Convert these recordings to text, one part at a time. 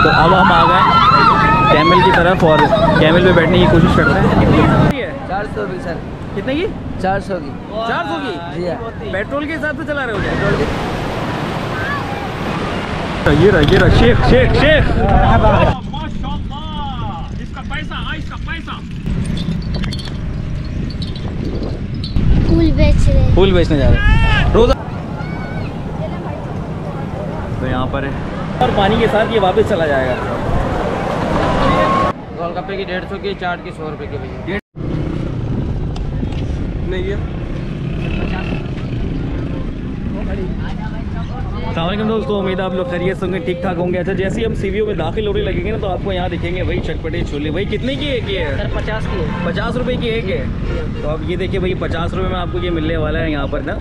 तो अब हम आ गए कैमल की तरफ और कैमल पे बैठने की कोशिश करते हैं। कितनी है? 400 की सर। कितने की? 400 की। 400 की? जी हाँ। पेट्रोल के हिसाब से चला रहे हो क्या? पेट्रोल की। ये रहा शेख शेख शेख। इसका पैसा, इसका पैसा। फूल बेच रहे। फूल बेचने जा रहे हैं रोजा। तो यहाँ पर है और पानी के साथ ये वापस चला जाएगा। गोलगप्पे की 150 की, चाट की 100 रुपये की भैया। नहीं है। अस्सलामुअलैकुम दोस्तों, उम्मीद है आप लोग खैरियत से होंगे, ठीक ठाक होंगे। अच्छा, जैसे ही हम सीवीओ में दाखिल होने लगेंगे ना तो आपको यहाँ दिखेंगे भाई चटपटे छोले। भाई कितने की एक है? सर 50 की है। 50 रुपए की एक है। तो अब ये देखिए भाई 50 रुपए में आपको ये मिलने वाला है यहाँ पर ना।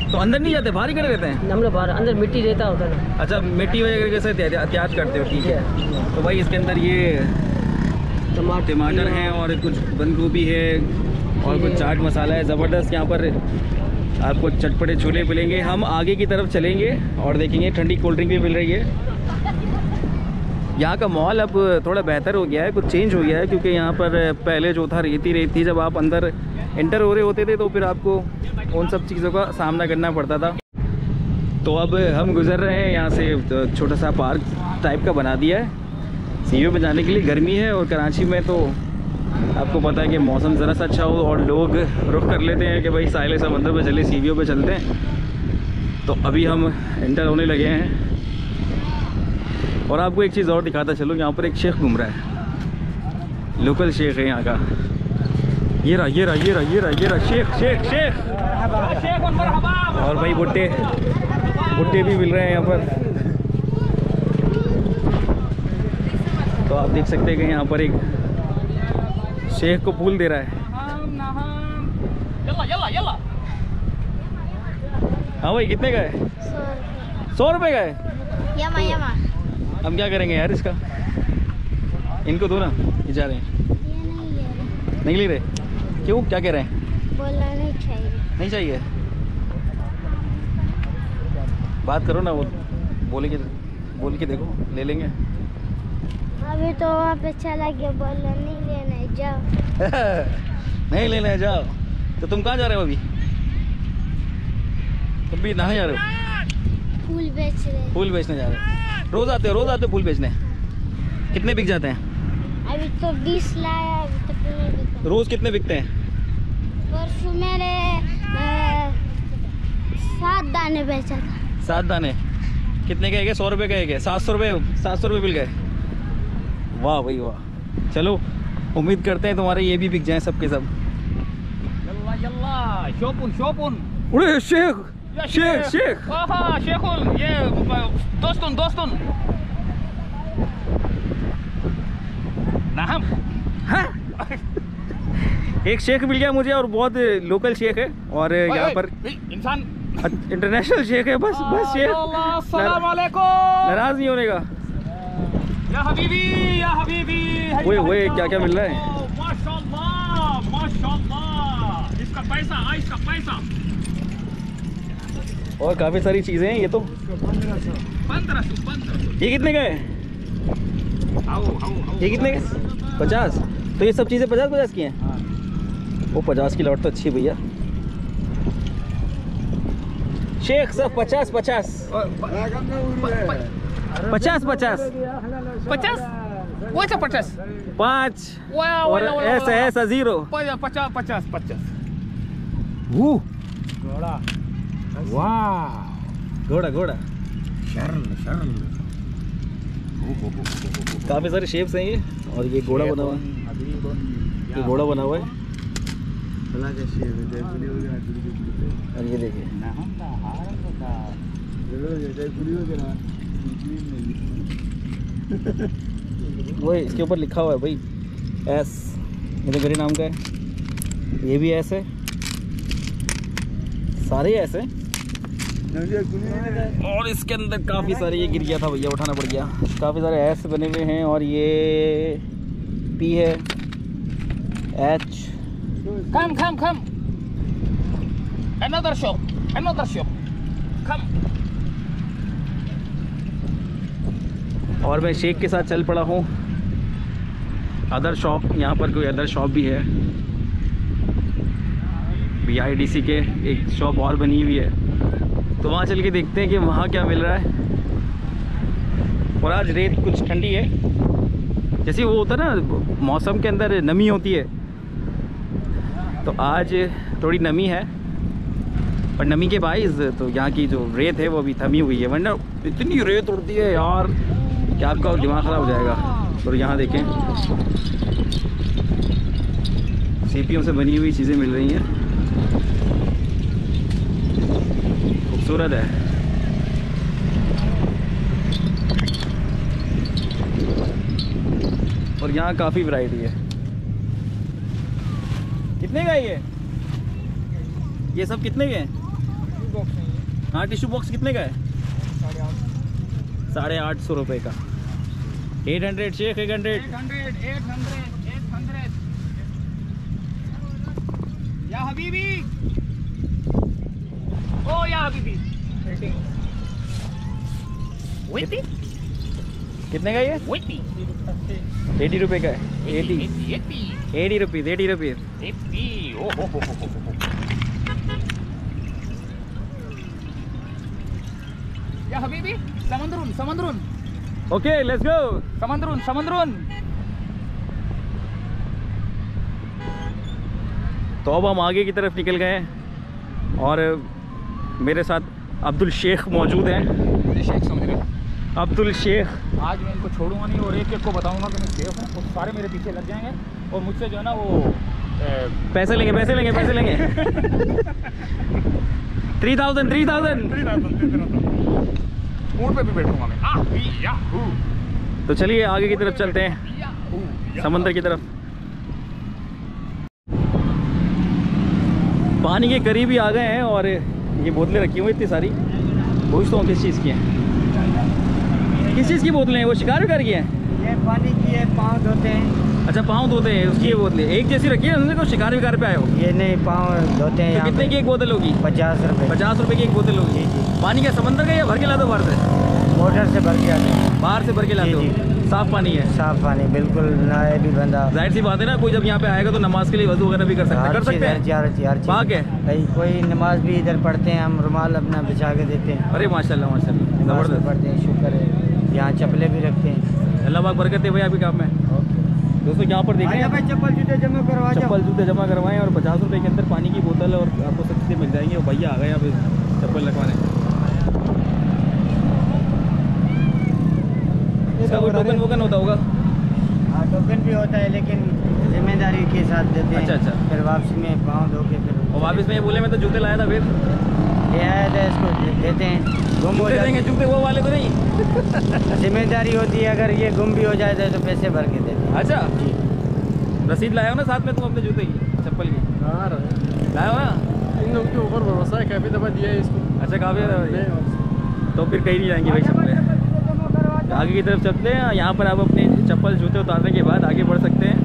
तो अंदर नहीं जाते, बाहर ही खड़े रहते हैं? हम लोग बाहर, अंदर मिट्टी रहता होता है ना। अच्छा, मिट्टी वगैरह से एहतियात करते हो, ठीक है। तो भाई इसके अंदर ये टमाटर हैं और कुछ बंद गोभी है और कुछ चाट मसाला है। ज़बरदस्त यहाँ पर आपको चटपटे छोले मिलेंगे। हम आगे की तरफ चलेंगे और देखेंगे ठंडी कोल्ड ड्रिंक भी मिल रही है। यहाँ का माहौल अब थोड़ा बेहतर हो गया है, कुछ चेंज हो गया है, क्योंकि यहाँ पर पहले जो था रेत थी। जब आप अंदर एंटर हो रहे होते थे तो फिर आपको उन सब चीज़ों का सामना करना पड़ता था। तो अब हम गुज़र रहे हैं यहाँ से, छोटा सा पार्क टाइप का बना दिया है सीवीओ में जाने के लिए। गर्मी है और कराची में तो आपको पता है कि मौसम ज़रा सा अच्छा हो और लोग रुख कर लेते हैं कि भाई साहिल समंदर पे चले, सीवीओ पे चलते हैं। तो अभी हम एंटर होने लगे हैं और आपको एक चीज़ और दिखाता चलो। यहाँ पर एक शेख घूम रहा है, लोकल शेख है यहाँ का। ये रहा शेख शेख शेख। और भाई भुट्टे भी मिल रहे हैं यहाँ पर। तो आप देख सकते हैं कि यहाँ पर एक शेख को फूल दे रहा है। हाँ भाई, कितने का है? 100 रुपये का है। यमा हम क्या करेंगे यार इसका? इनको दो ना, ये जा रहे हैं। नहीं ले रहे? क्यों, क्या कह रहे हैं? बोलना नहीं चाहिए। नहीं चाहिए? बात करो ना, वो बोल के देखो, ले लेंगे। अभी तो वहाँ पे चला गया, बोलना नहीं लेना, जाओ। नहीं लेना है, जाओ। तो तुम कहाँ जा रहे हो अभी? तुम भी कहाँ जा रहे हो? फूल बेच रहे। फूल बेचने जा रहे हो? रोज़ आते हो फूल बेचने? कितने बिक जाते हैं? अभी तो 20 लाया, अभी तक नहीं बिका। रोज़ कितने बिकते हैं? परसों मेरे 7 दाने बेचा था। 7 दाने कितने के? 100 रुपये का एक है। 700 रुपये मिल गए। वाह भाई वाह। चलो, उम्मीद करते हैं तुम्हारे ये भी बिक जाएं सब के सब। यल्ला शोपुन। अरे शेख शेख शेख। शेखुल, ये दोस्तुन। नाम हाँ? एक शेख मिल गया मुझे और बहुत लोकल शेख है और यहाँ पर इंसान इंटरनेशनल शेख है। बस शेख, नाराज नहीं होने का। या हबीबी वो क्या मिल रहा है? माशाल्लाह, इसका पैसा। और काफ़ी सारी चीज़ें हैं। ये तो 1500। ये कितने का है? ये कितने का? 50। तो ये सब चीज़ें 50 की हैं। वो 50 की लौट तो अच्छी भैया। शेख सब 50। 50 वो 50 5 और ऐसा 0। 50 घोड़ा काफ़ी सारे शेप्स हैं ये। और ये घोड़ा बना हुआ है, और ये देखिए वो इसके ऊपर लिखा हुआ है भाई एस, मेरे गरी नाम का है। ये भी एस है, सारे एस है। और इसके अंदर काफ़ी सारे, ये गिर गया था भैया, उठाना पड़ गया। काफ़ी सारे एस बने हुए हैं और ये पी है, H. Come. Another shop. Come. और मैं शेख के साथ चल पड़ा हूँ अदर शॉप। यहाँ पर कोई अदर शॉप भी है, BIDC के एक शॉप और बनी हुई है, तो वहाँ चल के देखते हैं कि वहाँ क्या मिल रहा है। और आज रेत कुछ ठंडी है, जैसे वो होता है ना मौसम के अंदर नमी होती है, तो आज थोड़ी नमी है, पर नमी के बाइस तो यहाँ की जो रेत है वो अभी थमी हुई है, वरना इतनी रेत उड़ती है यार कि आपका दिमाग ख़राब हो जाएगा। और यहाँ देखें सीपियों से बनी हुई चीज़ें मिल रही हैं, खूबसूरत है। और यहाँ काफ़ी वैरायटी है। कितने का है ये सब कितने के हैं? हाँ टिश्यू बॉक्स कितने का है? 850 रुपये का। 800 शेख 800 या हबीबी, ओ या हबीबी। वेटी कितने का ये? वेटी 80 रुपये का है। 80 रुपीज़ 80 रुपीज़। ओ हो। या हबीबी समंदरून ओके लेट्स गो। समंदरून। तो अब हम आगे की तरफ निकल गए हैं और मेरे साथ अब्दुल शेख मौजूद हैं। मुझे शेख समझ रहे हो? अब्दुल शेख। आज मैं इनको छोड़ूंगा नहीं और एक को बताऊंगा कि मैं शेख हूँ, वो सारे मेरे पीछे लग जाएंगे और मुझसे जो है ना वो पैसे लेंगे 3000 ऊँट पे भी बैठूंगा मैं। तो चलिए आगे की तरफ चलते हैं, समंदर की तरफ। पानी के करीब ही आ गए हैं और ये बोतलें रखी हुई इतनी सारी, पूछता हूँ किस चीज़ की हैं। किस चीज़ की बोतलें हैं? वो शिकार विकार की हैं? ये पानी की है, पाँव धोते हैं। अच्छा पाँव धोते हैं उसकी ये बोतलें एक जैसी रखी है, उन्होंने को शिकार विकार पे आए हो? ये नहीं, पाँव धोते हैं। तो कितने की एक बोतल होगी? 50 रुपये। 50 रुपये की एक बोतल होगी। पानी क्या समंदर का या भर के लाते हो बाहर से? मोटर से भर के आते हैं। बाहर से भर के लाते हो? साफ पानी है? साफ पानी बिल्कुल, नहाए भी बंदा। जाहिर सी बात है ना, कोई जब यहाँ पे आएगा तो नमाज के लिए वजू वगैरह भी कर सकते हैं। कर सकते हैं? पाक है भाई, कोई नमाज भी इधर पढ़ते हैं, हम रुमाल अपना बिछा के देते हैं। अरे माशाल्लाह माशाल्लाह, नमाज भी ज़बरदस्त। पढ़ते हैं, शुक्र है। यहाँ चप्पलें भी रखते हैं। अल्लाह पाक बरकत दे भाई आपके काम में। दोस्तों यहाँ पर देखें, चप्पल जूते जमा करवा चप्पल जूते जमा करवाएं और 50 रुपये के अंदर पानी की बोतल और आपको सब चीज़ें मिल जाएंगी। और भैया आ गए यहाँ पे चप्पल लगवाने। इसका कोई टोकन वोकन होता होगा? हाँ, टोकन भी होता है लेकिन जिम्मेदारी के साथ देते हैं। अच्छा। फिर वापसी में पाँव धो के फिर और वापस में ये बोले मैं तो जूते लाया था, फिर ले आया था, इसको देते हैं। गुम हो जूते देंगे, जाते, जूते वो वाले तो नहीं? जिम्मेदारी होती है, अगर ये गुम भी हो जाए तो पैसे भर के देते हैं। अच्छा जी। रसीद लाया हो ना साथ में तुम अपने जूते की, चप्पल की? लाया हो ना? इन लोगों के ऊपर भरोसा है, काफ़ी दफ़ा दिया है इसको। अच्छा काफ़ी तो फिर कहीं नहीं जाएंगे भाई चप्पलें। आगे की तरफ चलते हैं। यहाँ पर आप अपने चप्पल जूते उतारने के बाद आगे बढ़ सकते हैं।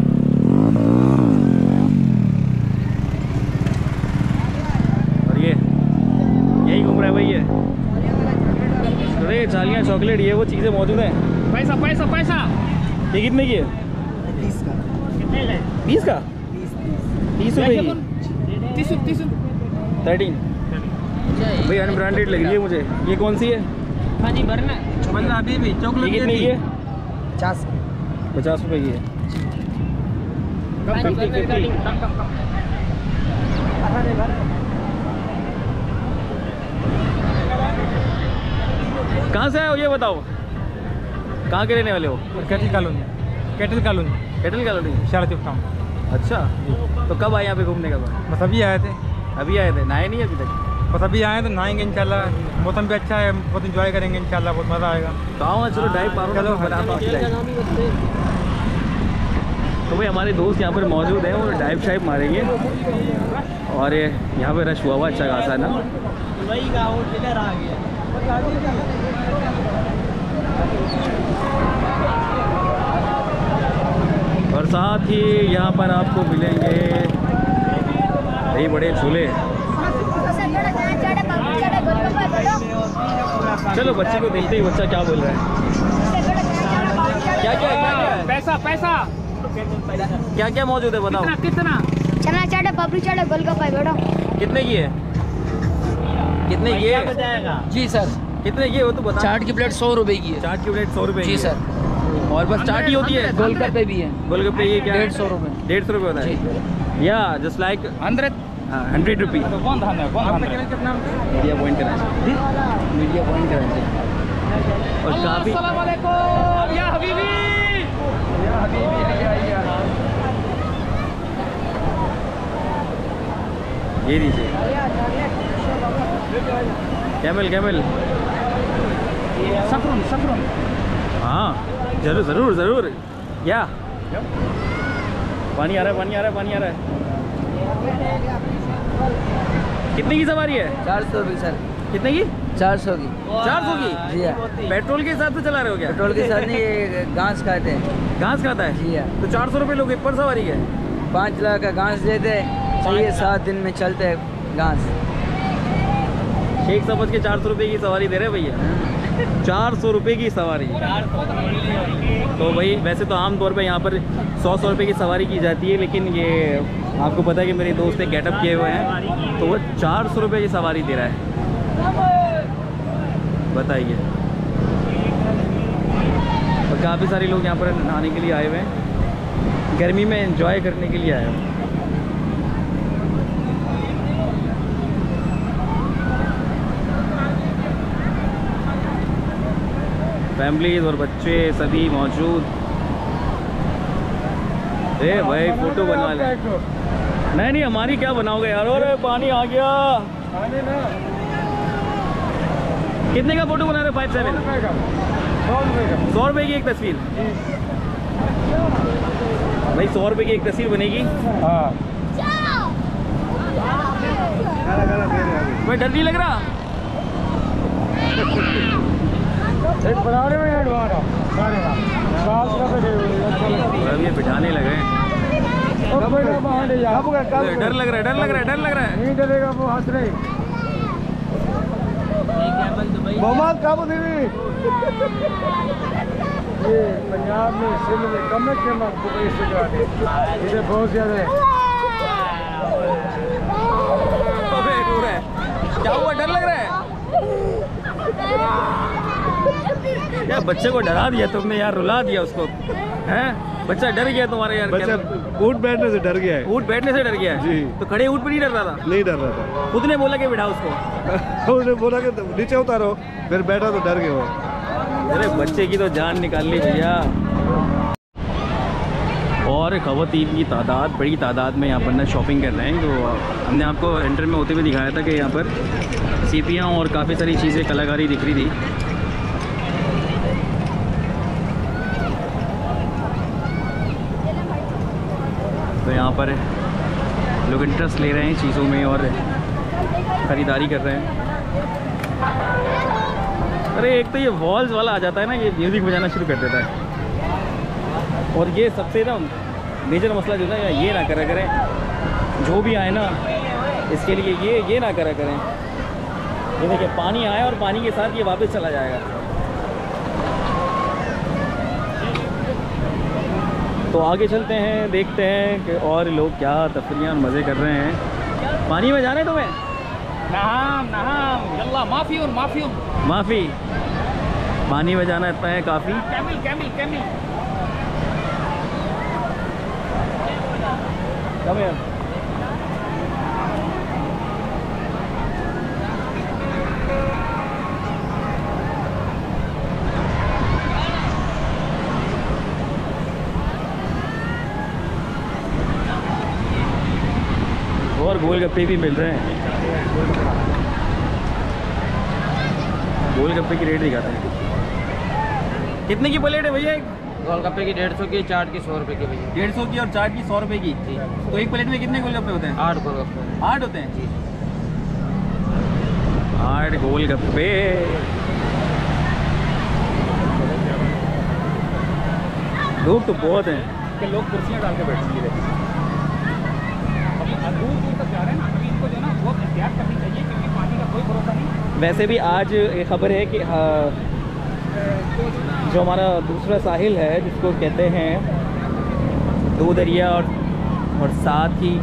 और ये यही घूम रहा है भाई ये। अरे चालियाँ चॉकलेट ये वो चीज़ें मौजूद हैं। पैसा। ये कितने की है? 30 का। 20 का? 30 रुपये की? 13 भाई अनब्रांडेड लग रही है मुझे। ये कौन सी है? पानी भरना अभी भी ये कितने की है? 50 रुपये की है। कहाँ से आए हो ये बताओ? कहाँ के रहने वाले हो? Cattle colony Sharda town. अच्छा तो कब आए यहाँ पे घूमने का? बस अभी आए थे। नहाए नहीं अभी तक? बस अभी आए तो नहाएंगे इंशाल्लाह। मौसम भी अच्छा है, बहुत इंजॉय करेंगे इंशाल्लाह, बहुत मज़ा आएगा। तो आओ ना, चलो डाइव मारो। चलो, तो भाई हमारे दोस्त यहाँ पर मौजूद हैं, वो डाइव शाइव मारेंगे। और यहाँ पे रश हुआ अच्छा खासा ना। और साथ ही यहाँ पर आपको मिलेंगे यही बड़े झूले। चलो बच्चे को देखते ही बच्चा क्या बोल रहा है। क्या क्या पैसा पैसा क्या क्या मौजूद है बताओ। कितना चना चाट है, पापड़ी चाट है, गोलगप्पा है बेटा। कितने की है? कितने की है? जी सर, कितने की है वो तो बता। चाट की प्लेट 100 रुपए की है। चाट की प्लेट 100 रुपए जी सर। और बस चाट ही होती है? गोलगप्पे भी है। गोलगप्पे ये क्या? 150 रुपए। 150 रुपए होता है या जस्ट लाइक 100 100 रुपी। कौन था media point Karachi. Media point Karachi. और काफ़ी अस्सलाम वालेकुम या हबीबी। ये दीजिए कैमल कैमल। सफरून सफरून हाँ जरूर ज़रूर ज़रूर। क्या पानी आ रहा है, पानी आ रहा है, पानी आ रहा है। कितने की सवारी है? 400 रुपये सर। कितने की? 400 की। 400 की? जी हाँ। पेट्रोल के हिसाब से चला रहे हो क्या? पेट्रोल के साथ नहीं, ये घास खाते हैं। घास खाता है? जी हाँ। तो 400 रुपये लोगे पर सवारी के? 5 लाख का घास देते हैं, 6-7 दिन में चलते हैं घास। शेख समझ के 400 रुपये की सवारी दे रहे हैं भैया। 400 रुपये की सवारी। तो भाई वैसे तो आम तौर पे यहाँ पर 100 रुपये की सवारी की जाती है, लेकिन ये आपको पता है कि मेरे दोस्त एक गेटअप किए हुए हैं तो वो 400 रुपये की सवारी दे रहा है। बताइए। और काफ़ी सारे लोग यहाँ पर नहाने के लिए आए हुए हैं, गर्मी में एंजॉय करने के लिए आए हुए हैं। फैमिलीज और बच्चे सभी मौजूद। भाई फोटो बनवा ले। नहीं नहीं हमारी क्या बनाओगे यार। और पानी आ गया। कितने का फोटो बना रहे? 57 100 रुपये की एक तस्वीर। भाई 100 रुपये की एक तस्वीर बनेगी। भाई डर नहीं लग रहा? ये बिठाने लगे। डर लग रहा है, डर लग रहा है, डर लग रहा है। नहीं डरेगा वो हंस रहे। मोहम्मद काबू देवी ये पंजाब में सिंध में कम है कि दुबई से इधर बहुत ज्यादा है। क्या हुआ? डर लग रहा है क्या? बच्चे को डरा दिया तुमने यार, रुला दिया उसको हैं? बच्चा डर गया तुम्हारे यार। बच्चा ऊँट बैठने से डर गया है। ऊँट बैठने से डर गया है जी। तो खड़े ऊँट पर नहीं डर रहा था? नहीं डर रहा था। खुद ने बोला कि बिठा उसको। उसने बोला कि नीचे उतारो, फिर बैठा तो डर गया वो। अरे बच्चे की तो जान निकाल ली भैया। और ख़वातीन की तादाद बड़ी तादाद में यहाँ पर ना शॉपिंग कर रहे हैं। तो हमने आपको एंटर में होते हुए दिखाया था कि यहाँ पर सीपियाँ और काफ़ी सारी चीज़ें कलाकारी दिख रही थी। तो यहाँ पर लोग इंटरेस्ट ले रहे हैं चीज़ों में और ख़रीदारी कर रहे हैं। अरे एक तो ये वॉल्स वाला आ जाता है ना, ये म्यूज़िक बजाना शुरू कर देता है। और ये सबसे ना मेजर मसला जो है ये ना करा करें, जो भी आए ना इसके लिए ये ना करा करें। ये देखिए पानी आया और पानी के साथ ये वापस चला जाएगा। तो आगे चलते हैं, देखते हैं कि और लोग क्या तफरीयां मज़े कर रहे हैं। पानी में जाना है तुम्हें? नहाम नहाम यल्ला माफी माफी माफ़ी। पानी में जाना इतना है काफ़ी। कैमिल कैमिल कैमिल कम है। और गोलगप्पे भी मिल रहे हैं। गोलगप्पे की रेट दिखाते हैं। कितने की प्लेट है भैया? एक गोलगप्पे की 150 की, चाट की 100 रुपये की भैया। 150 की और चाट की 100 रुपये की। तो एक प्लेट में कितने गोलगप्पे होते हैं? 8 गोलगप्पे। 8 होते हैं जी। 8 गोलगप्पे। लोग तो बहुत हैं कि लोग कुर्सियाँ डाल के बैठेंगे। दूर दूर तक जा रहे हैं ना, अभी इनको जो है ना बहुत एहतियात करनी चाहिए क्योंकि पानी का कोई भरोसा नहीं। वैसे भी आज ये खबर है कि जो हमारा दूसरा साहिल है जिसको कहते हैं दो दरिया, और साथ ही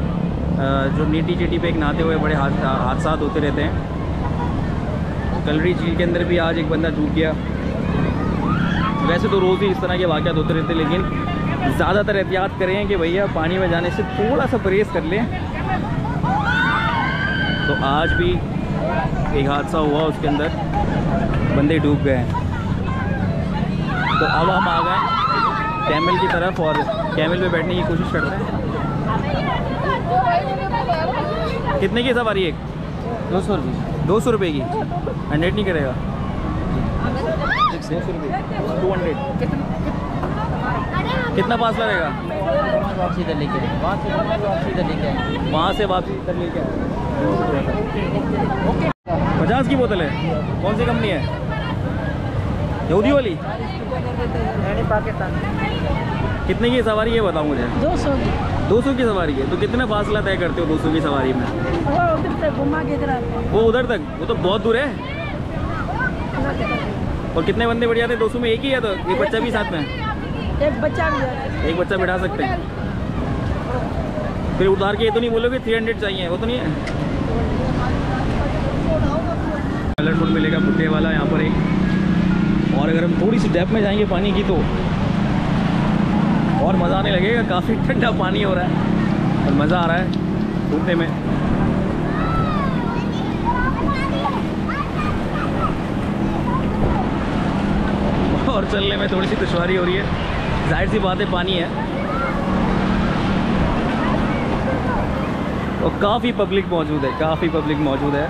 जो नीटी चिटी पे एक नहाते हुए बड़े हादसा होते रहते हैं। कलरी झील के अंदर भी आज एक बंदा डूब गया। वैसे तो रोज़ ही इस तरह के वाक़यात होते रहते हैं, लेकिन ज़्यादातर एहतियात करें कि भैया पानी में जाने से थोड़ा सा परहेज़ कर लें। तो आज भी एक हादसा हुआ, उसके अंदर बंदे डूब गए हैं। तो अब हम आ गए कैमल की तरफ और कैमल पे बैठने की कोशिश करते हैं। कितने की सवारी एक? 200 रुपये। 200 रुपये की? 100 नहीं करेगा? 200 रुपये 200। कितना फासला रहेगा? वापसी इधर लेके आए, वहाँ से वापसी इधर लेके आए, वहाँ से वापसी इधर लेके आए। 50 की बोतल है? कौन सी कंपनी है? यहूदी वाली? पाकिस्तान। कितने की सवारी है बताओ मुझे? 200 की। 200 की सवारी है? तो कितना फासला तय करते हो 200 की सवारी में? वो उधर तक घुमा के इधर आते हैं। वो उधर तक? वो तो बहुत दूर है। और कितने बंदे बढ़ जाते हैं 200 में? एक ही है? तो एक बच्चा भी साथ में? एक बच्चा भी है। एक बच्चा बिठा सकते हैं? फिर उतार के ये तो नहीं बोलोगे 300 चाहिए? वो तो नहीं है? कलरफुल मिलेगा बुड्ढे वाला यहाँ पर एक। और अगर हम थोड़ी सी डेप्थ में जाएंगे पानी की तो और मज़ा आने लगेगा। काफ़ी ठंडा पानी हो रहा है और मज़ा आ रहा है घूमने में। और चलने में थोड़ी सी दुश्वारी हो रही है, जाहिर सी बात है पानी है। और काफ़ी पब्लिक मौजूद है, काफ़ी पब्लिक मौजूद है।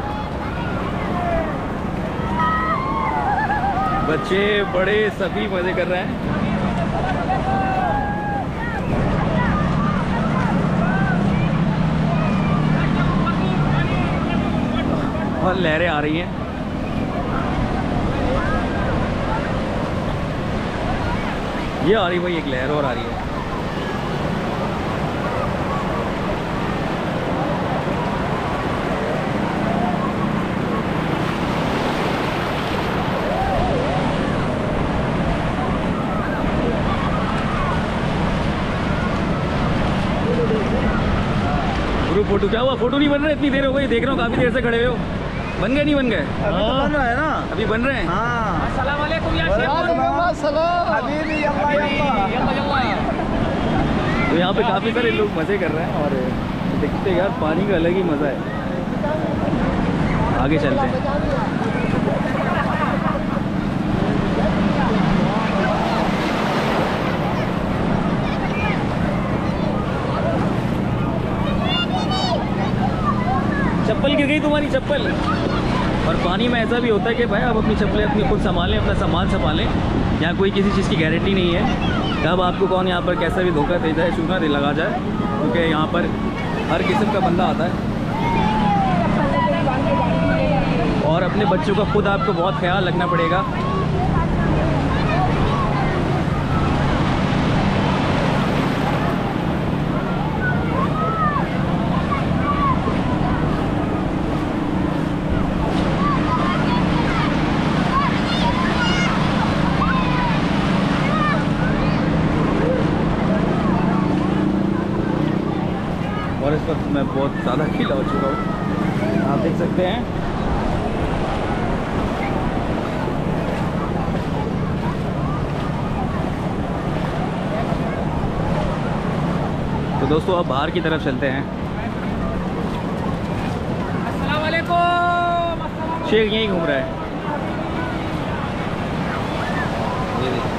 बच्चे बड़े सभी मज़े कर रहे हैं। और लहरें आ रही हैं। ये आ रही भाई, एक लहर और आ रही है। ग्रुप फोटो क्या हुआ? फोटो नहीं बन रहे? इतनी देर हो गई, देख रहा हूँ काफ़ी देर से खड़े हुए हो। बन गए नहीं बन गए? अभी तो बन रहा है ना। अभी बन रहे हैं? हाँ। अस्सलाम वालेकुम या तो यहाँ पे काफ़ी सारे लोग मज़े कर रहे हैं और देखते यार पानी का अलग ही मज़ा है। आगे चलते हैं। चप्पल गिर गई तुम्हारी चप्पल? और पानी में ऐसा भी होता है कि भाई आप अपनी चप्पलें अपनी खुद संभालें, अपना सामान संभालें। यहाँ कोई किसी चीज़ की गारंटी नहीं है कब आपको कौन यहाँ पर कैसा भी धोखा दे जाए, चूना दे लगा जाए, क्योंकि यहाँ पर हर किस्म का बंदा आता है। और अपने बच्चों का खुद आपको बहुत ख्याल रखना पड़ेगा। और इस वक्त मैं बहुत ज़्यादा गीला हो चुका हूँ, आप देख सकते हैं। तो दोस्तों अब बाहर की तरफ चलते हैं। अस्सलाम वालेकुम। शेख यहीं घूम रहा है। ये देखिए।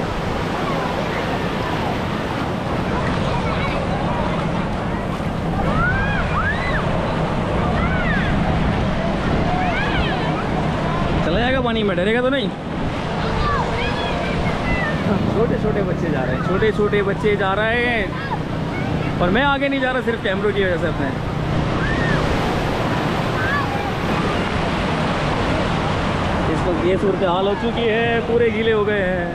चला जाएगा पानी में, डरेगा तो नहीं? छोटे छोटे बच्चे जा रहे हैं, छोटे छोटे बच्चे जा रहे हैं और मैं आगे नहीं जा रहा सिर्फ कैमरों की वजह से अपने। इस वक्त ये सूरत हाल हो चुकी है, पूरे गीले हो गए हैं।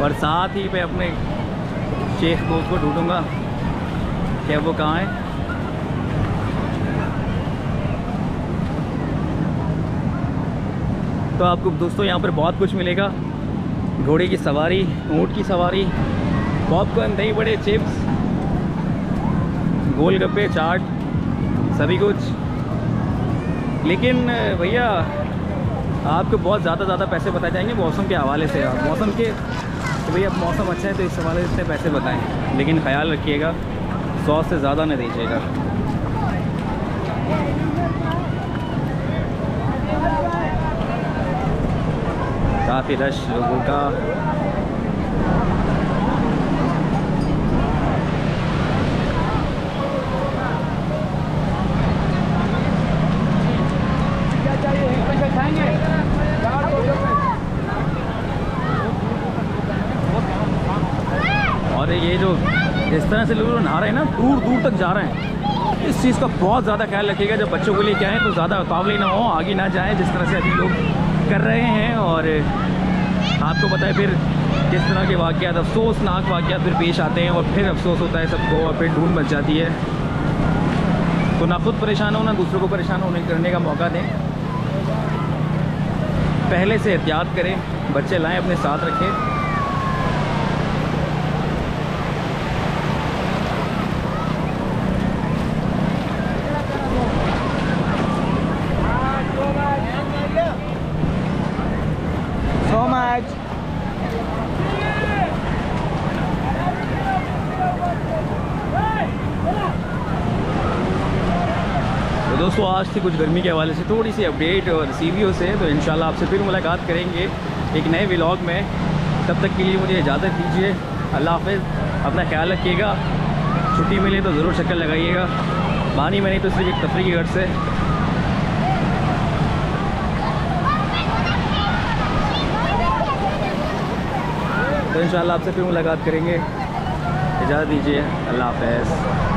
और साथ ही मैं अपने शेख दोस्त को ढूंढूंगा क्या वो कहाँ है। तो आपको दोस्तों यहाँ पर बहुत कुछ मिलेगा। घोड़े की सवारी, ऊँट की सवारी, पॉपकॉर्न, दही बड़े, चिप्स, गोलगप्पे, चाट, सभी कुछ। लेकिन भैया आपको बहुत ज़्यादा पैसे बताए जाएंगे मौसम के हवाले से। आप मौसम के तो भैया मौसम अच्छा है तो इस हवाले से इतने पैसे बताएं, लेकिन ख्याल रखिएगा 100 से ज़्यादा न दीजिएगा। काफ़ी रश लोगों का। और ये जो इस तरह से लोग नहा रहे हैं ना, दूर दूर तक जा रहे हैं, इस चीज़ का बहुत ज़्यादा ख्याल रखिएगा। जब बच्चों को लेके आएँ तो ज़्यादा उतावली ना हो, आगे ना जाएं जिस तरह से अभी लोग कर रहे हैं। और आपको पता है फिर किस तरह के वाक़यात, अफसोसनाक वाक़यात फिर पेश आते हैं और फिर अफसोस होता है सबको और फिर ढूंढ मच जाती है। तो ना खुद परेशान हो ना दूसरों को परेशान होने करने का मौका दें। पहले से एहतियात करें, बच्चे लाएं अपने साथ रखें। So much. तो दोस्तों आज थी कुछ गर्मी के हवाले से थोड़ी सी अपडेट और सीवीओ से। तो इंशाल्लाह आपसे फिर मुलाकात करेंगे एक नए व्लॉग में। तब तक के लिए मुझे इजाज़त दीजिए। अल्लाह हाफ़िज़, अपना ख्याल रखिएगा। छुट्टी मिले तो ज़रूर चक्कर लगाइएगा। बानी में नहीं तो सिर्फ एक तफरीह की घर से। तो इंशाल्लाह आपसे फिर मुलाकात करेंगे। इजाज़त दीजिए। अल्लाह हाफ़िज़।